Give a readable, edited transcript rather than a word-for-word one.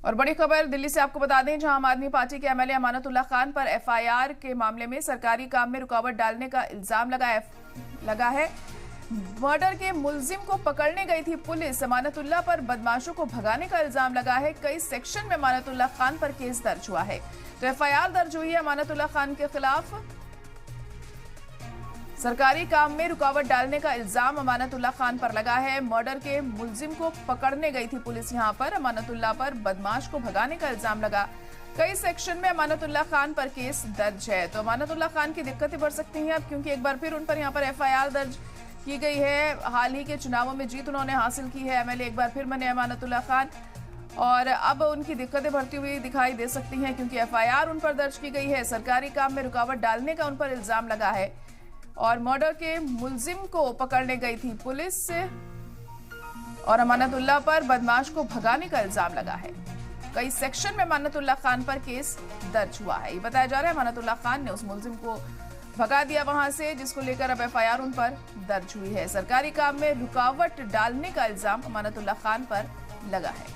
और बड़ी खबर दिल्ली से आपको बता दें, जहां आम आदमी पार्टी के एमएलए अमानतुल्लाह खान पर एफआईआर के मामले में सरकारी काम में रुकावट डालने का इल्जाम लगा है। मर्डर के मुलजिम को पकड़ने गई थी पुलिस। अमानतुल्लाह पर बदमाशों को भगाने का इल्जाम लगा है। कई सेक्शन में अमानतुल्लाह खान पर केस दर्ज हुआ है। तो एफआईआर दर्ज हुई है अमानतुल्लाह खान के खिलाफ। सरकारी काम में रुकावट डालने का इल्जाम अमानतुल्लाह खान पर लगा है। मर्डर के मुलजिम को पकड़ने गई थी पुलिस यहां पर। अमानतुल्लाह पर बदमाश को भगाने का इल्जाम लगा। कई सेक्शन में अमानतुल्लाह खान पर केस दर्ज है। तो अमानतुल्लाह खान की दिक्कतें बढ़ सकती हैं अब, क्योंकि एक बार फिर उन पर यहां पर एफआईआर दर्ज की गई है। हाल ही के चुनावों में जीत उन्होंने हासिल की है। एमएलए एक बार फिर बने अमानतुल्लाह खान, और अब उनकी दिक्कतें बढ़ती हुई दिखाई दे सकती हैं, क्योंकि एफआईआर उन पर दर्ज की गई है। सरकारी काम में रुकावट डालने का उन पर इल्जाम लगा है और मर्डर के मुलजिम को पकड़ने गई थी पुलिस और अमानतुल्लाह पर बदमाश को भगाने का इल्जाम लगा है। कई सेक्शन में अमानतुल्लाह खान पर केस दर्ज हुआ है। ये बताया जा रहा है अमानतुल्लाह खान ने उस मुलजिम को भगा दिया वहां से, जिसको लेकर अब एफआईआर उन पर दर्ज हुई है। सरकारी काम में रुकावट डालने का इल्जाम अमानतुल्लाह खान पर लगा है।